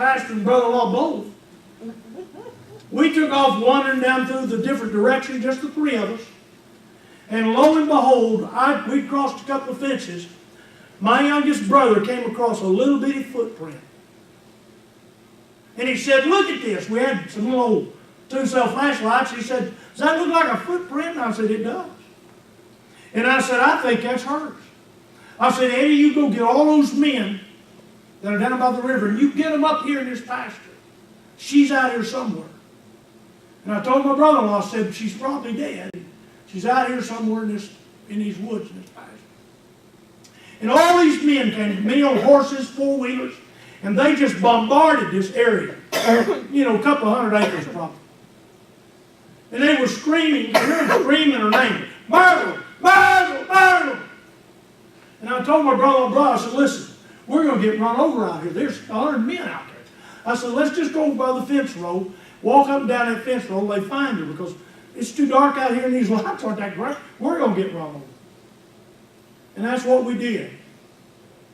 pastor and brother-in-law both. We took off wandering down through the different directions, just the three of us. And lo and behold, we crossed a couple of fences. My youngest brother came across a little bitty footprint. And he said, look at this. We had some little 2-cell flashlights. He said, does that look like a footprint? And I said, it does. And I said, I think that's hers. I said, Eddie, you go get all those men that are down by the river, and you get them up here in this pasture. She's out here somewhere. And I told my brother-in-law, I said, she's probably dead. She's out here somewhere in these woods in this pasture. And all these men came, many on horses, 4-wheelers, and they just bombarded this area. You know, a couple of 100 acres probably. And they were screaming her name. Myrtle! Myrtle! Myrtle! And I told my brother-in-law, I said, listen, we're going to get run over out here. There's 100 men out there. I said, let's just go by the fence row, walk up and down that fence row, they find her because it's too dark out here and these lights aren't that bright. We're going to get run over. And that's what we did.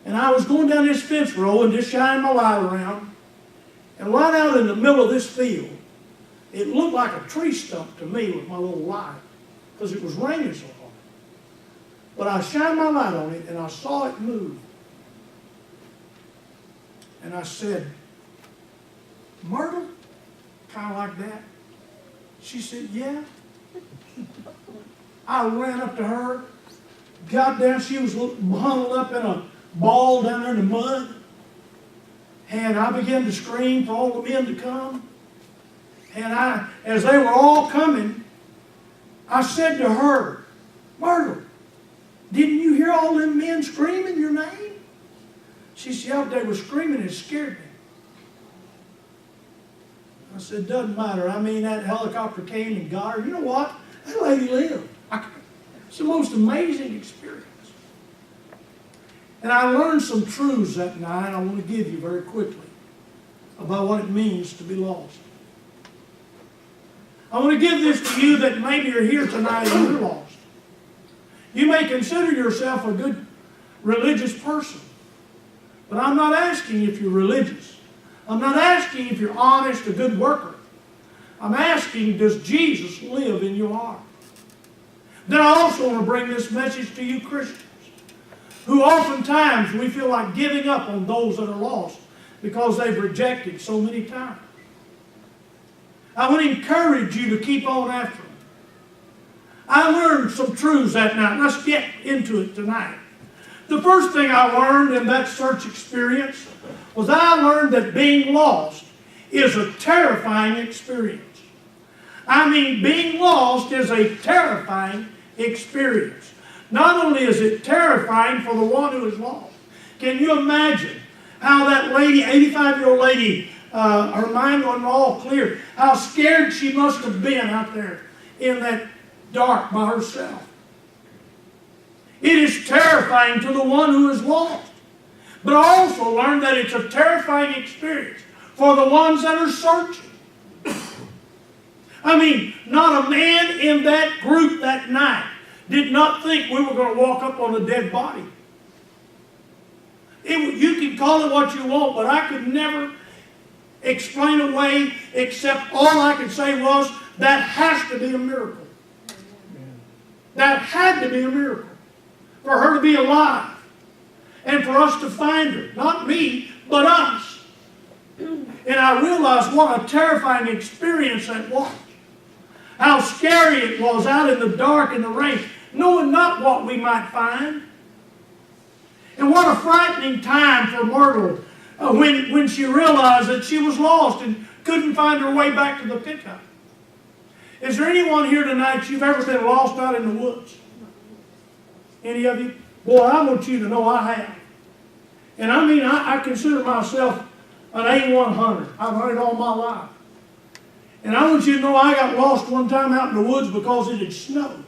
And I was going down this fence row and just shining my light around. And right out in the middle of this field, it looked like a tree stump to me with my little light because it was raining so hard. But I shined my light on it and I saw it move. And I said, Myrtle? Kind of like that. She said, yeah. I ran up to her, got down. She was huddled up in a ball down there in the mud. And I began to scream for all the men to come. And as they were all coming, I said to her, Myrtle, didn't you hear all them men screaming your name? She said, yeah, they were screaming. It scared me. I said, doesn't matter. I mean, that helicopter came and got her. You know what? That lady lived. It's the most amazing experience. And I learned some truths that night I want to give you very quickly about what it means to be lost. I want to give this to you that maybe you're here tonight and you're lost. You may consider yourself a good religious person, but I'm not asking if you're religious. I'm not asking if you're honest, a good worker. I'm asking, does Jesus live in your heart? Then I also want to bring this message to you Christians, who oftentimes we feel like giving up on those that are lost because they've rejected so many times. I want to encourage you to keep on after them. I learned some truths that night. Let's get into it tonight. The first thing I learned in that search experience was I learned that being lost is a terrifying experience. I mean, being lost is a terrifying experience. Not only is it terrifying for the one who is lost. Can you imagine how that lady, 85-year-old lady, her mind wasn't all clear, how scared she must have been out there in that dark by herself. It is terrifying to the one who is lost. But I also learned that it's a terrifying experience for the ones that are searching. I mean, not a man in that group that night did not think we were going to walk up on a dead body. You can call it what you want, but I could never explain away except all I could say was, that has to be a miracle. That had to be a miracle. For her to be alive. And for us to find her. Not me, but us. And I realized what a terrifying experience that was. How scary it was out in the dark and the rain, knowing not what we might find. And what a frightening time for Myrtle when she realized that she was lost and couldn't find her way back to the pickup. Is there anyone here tonight you've ever been lost out in the woods? Any of you? Boy, I want you to know I have. And I mean, I consider myself an A1 hunter. I've hunted all my life. And I want you to know I got lost one time out in the woods because it had snowed.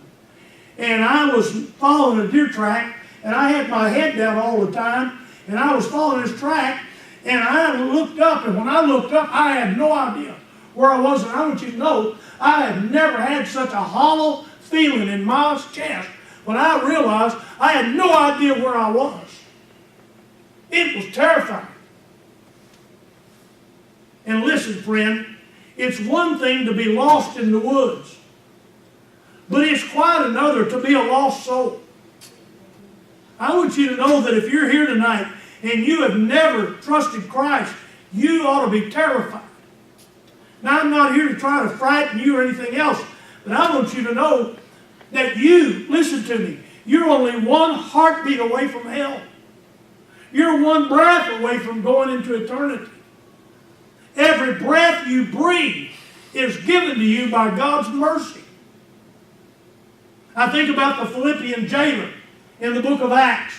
And I was following a deer track, and I had my head down all the time, and I was following this track, and I looked up, and when I looked up, I had no idea where I was. And I want you to know, I have never had such a hollow feeling in my chest when I realized I had no idea where I was. It was terrifying. Listen, friend, it's one thing to be lost in the woods, but it's quite another to be a lost soul. I want you to know that if you're here tonight and you have never trusted Christ, you ought to be terrified. Now, I'm not here to try to frighten you or anything else, but I want you to know that you, listen to me, you're only one heartbeat away from hell. You're one breath away from going into eternity. Every breath you breathe is given to you by God's mercy. I think about the Philippian jailer in the book of Acts.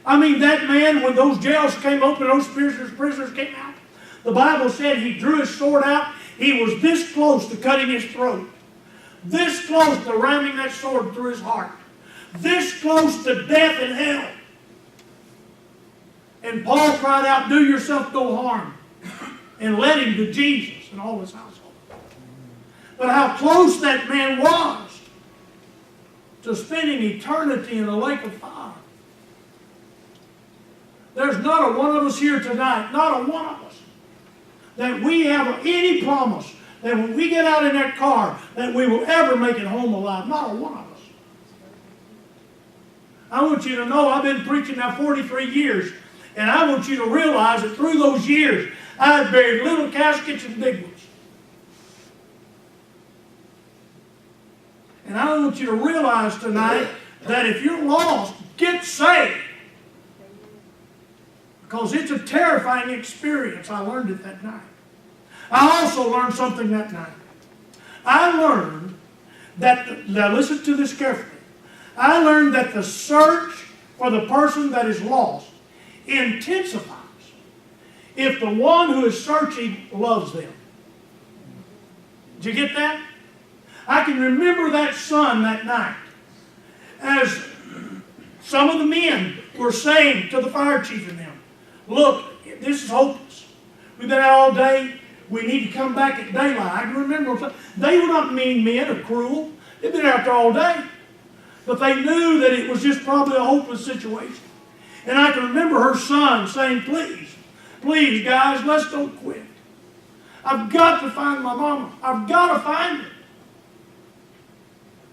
I mean, that man, when those jails came open, those prisoners came out, the Bible said he drew his sword out. He was this close to cutting his throat. This close to ramming that sword through his heart. This close to death and hell. And Paul cried out, do yourself no harm. And led him to Jesus and all his household. But how close that man was to spending eternity in a lake of fire. There's not a one of us here tonight, not a one of us, that we have any promise that when we get out in that car that we will ever make it home alive. Not a one of us. I want you to know I've been preaching now 43 years, and I want you to realize that through those years I've buried little caskets and big ones. And I want you to realize tonight that if you're lost, get saved. Because it's a terrifying experience. I learned it that night. I also learned something that night. I learned that, now listen to this carefully. I learned that the search for the person that is lost intensifies if the one who is searching loves them. Did you get that? I can remember that sun that night as some of the men were saying to the fire chief and them, look, this is hopeless. We've been out all day. We need to come back at daylight. I can remember they were not mean men or cruel. They'd been out there all day. But they knew that it was just probably a hopeless situation. And I can remember her son saying, please, please, guys, let's don't quit. I've got to find my mama. I've got to find her.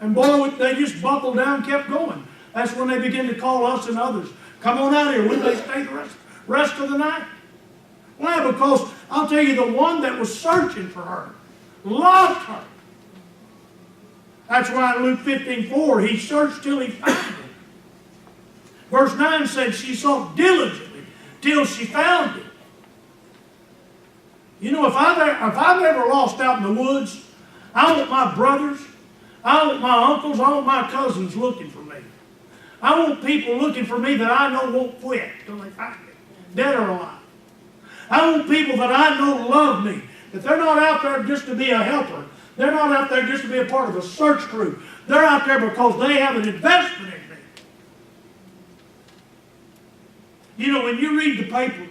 And boy, they just buckled down and kept going. That's when they began to call us and others. Come on out here. Wouldn't they stay the rest of the night? Why? Because I'll tell you, the one that was searching for her loved her. That's why in Luke 15:4, he searched till he found her. Verse 9 said she sought diligently till she found it. You know, if I've ever lost out in the woods, I want my brothers, I want my uncles, I want my cousins looking for me. I want people looking for me that I know won't quit till they find me, dead or alive. I want people that I know love me, that they're not out there just to be a helper. They're not out there just to be a part of a search crew. They're out there because they have an investment in me. You know, when you read the paper,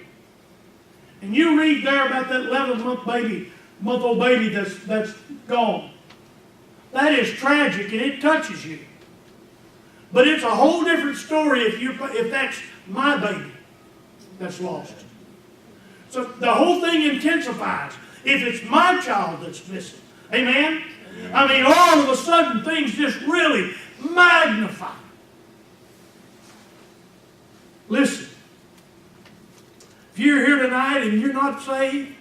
and you read there about that 11-month-old baby that's gone, that is tragic and it touches you. But it's a whole different story if that's my baby that's lost. So the whole thing intensifies if it's my child that's missing. Amen? I mean, all of a sudden things just really magnify. Listen, if you're here tonight and you're not saved,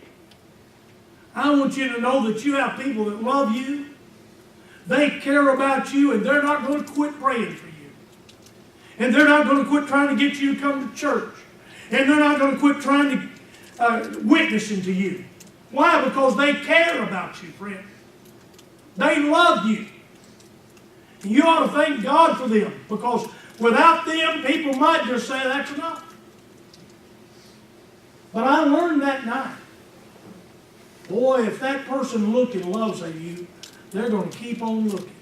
I want you to know that you have people that love you. They care about you, and they're not going to quit praying for you. And they're not going to quit trying to get you to come to church. And they're not going to quit trying to witnessing to you. Why? Because they care about you, friend. They love you. And you ought to thank God for them, because without them, people might just say, that's enough. But I learned that night, boy, if that person looking loves you, they're going to keep on looking.